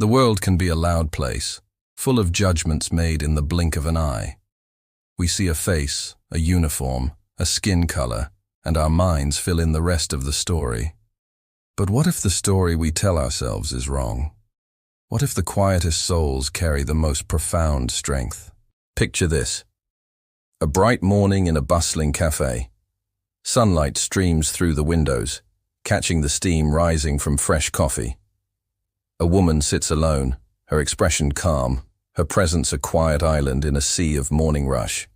The world can be a loud place, full of judgments made in the blink of an eye. We see a face, a uniform, a skin color, and our minds fill in the rest of the story. But what if the story we tell ourselves is wrong? What if the quietest souls carry the most profound strength? Picture this. A bright morning in a bustling café. Sunlight streams through the windows, catching the steam rising from fresh coffee. A woman sits alone, her expression calm, her presence a quiet island in a sea of morning rush.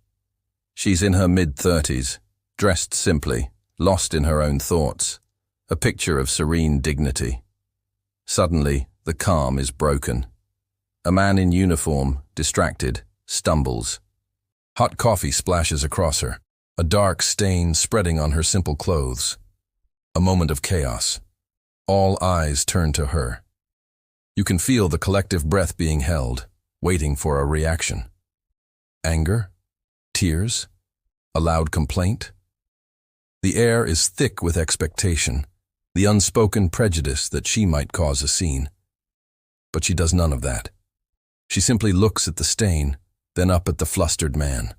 She's in her mid-30s, dressed simply, lost in her own thoughts, a picture of serene dignity. Suddenly, the calm is broken. A man in uniform, distracted, stumbles. Hot coffee splashes across her, a dark stain spreading on her simple clothes. A moment of chaos. All eyes turn to her. You can feel the collective breath being held, waiting for a reaction. Anger? Tears? A loud complaint? The air is thick with expectation, the unspoken prejudice that she might cause a scene. But she does none of that. She simply looks at the stain, then up at the flustered man.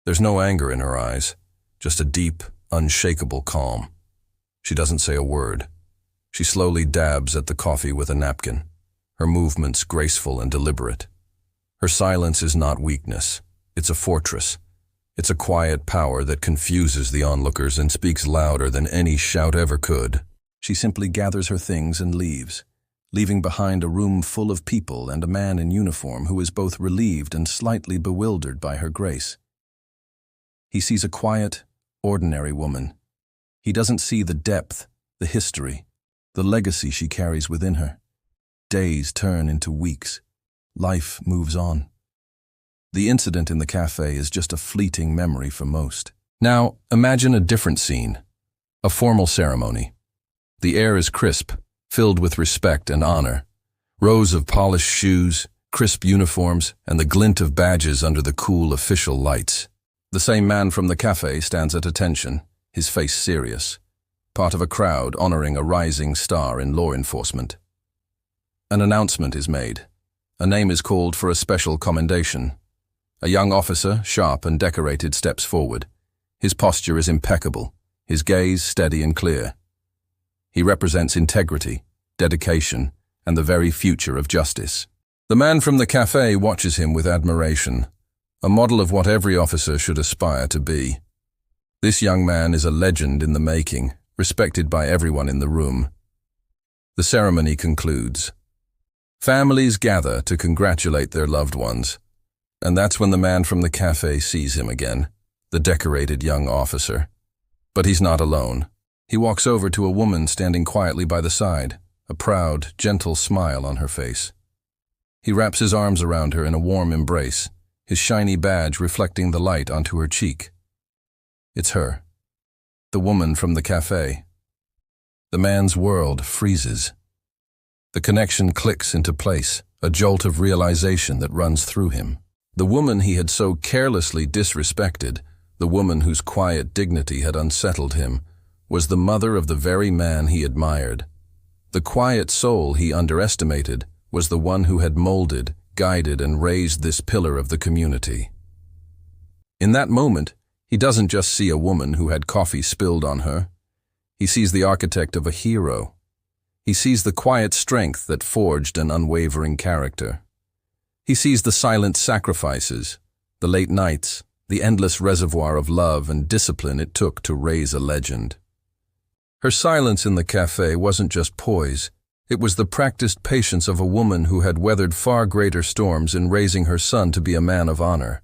There's no anger in her eyes, just a deep, unshakable calm. She doesn't say a word. She slowly dabs at the coffee with a napkin, her movements graceful and deliberate. Her silence is not weakness, it's a fortress. It's a quiet power that confuses the onlookers and speaks louder than any shout ever could. She simply gathers her things and leaves, leaving behind a room full of people and a man in uniform who is both relieved and slightly bewildered by her grace. He sees a quiet, ordinary woman. He doesn't see the depth, the history, the legacy she carries within her. Days turn into weeks. Life moves on. The incident in the cafe is just a fleeting memory for most. Now, imagine a different scene. A formal ceremony. The air is crisp, filled with respect and honor. Rows of polished shoes, crisp uniforms, and the glint of badges under the cool official lights. The same man from the cafe stands at attention, his face serious, part of a crowd honoring a rising star in law enforcement. An announcement is made. A name is called for a special commendation. A young officer, sharp and decorated, steps forward. His posture is impeccable, his gaze steady and clear. He represents integrity, dedication, and the very future of justice. The man from the cafe watches him with admiration, a model of what every officer should aspire to be. This young man is a legend in the making, respected by everyone in the room. The ceremony concludes. Families gather to congratulate their loved ones, and that's when the man from the cafe sees him again, the decorated young officer. But he's not alone. He walks over to a woman standing quietly by the side, a proud, gentle smile on her face. He wraps his arms around her in a warm embrace, his shiny badge reflecting the light onto her cheek. It's her, the woman from the cafe. The man's world freezes. The connection clicks into place, a jolt of realization that runs through him. The woman he had so carelessly disrespected, the woman whose quiet dignity had unsettled him, was the mother of the very man he admired. The quiet soul he underestimated was the one who had molded, guided, and raised this pillar of the community. In that moment, he doesn't just see a woman who had coffee spilled on her. He sees the architect of a hero. He sees the quiet strength that forged an unwavering character. He sees the silent sacrifices, the late nights, the endless reservoir of love and discipline it took to raise a legend. Her silence in the cafe wasn't just poise, it was the practiced patience of a woman who had weathered far greater storms in raising her son to be a man of honor.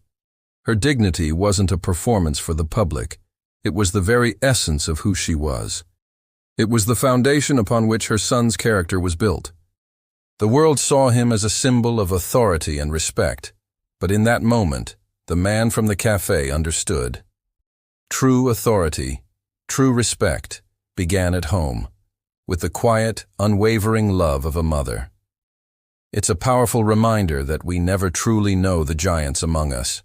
Her dignity wasn't a performance for the public, it was the very essence of who she was. It was the foundation upon which her son's character was built. The world saw him as a symbol of authority and respect, but in that moment, the man from the cafe understood. True authority, true respect, began at home, with the quiet, unwavering love of a mother. It's a powerful reminder that we never truly know the giants among us.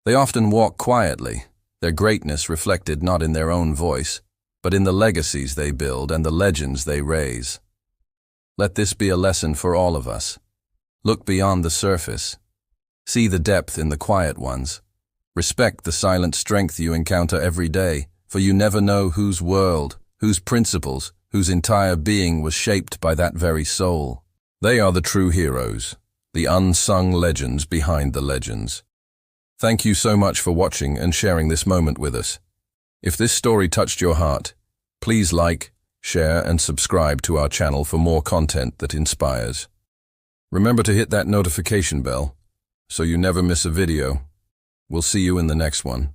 They often walk quietly, their greatness reflected not in their own voice, but in the legacies they build and the legends they raise. Let this be a lesson for all of us. Look beyond the surface. See the depth in the quiet ones. Respect the silent strength you encounter every day, for you never know whose world, whose principles, whose entire being was shaped by that very soul. They are the true heroes, the unsung legends behind the legends. Thank you so much for watching and sharing this moment with us. If this story touched your heart, please like, share, and subscribe to our channel for more content that inspires. Remember to hit that notification bell so you never miss a video. We'll see you in the next one.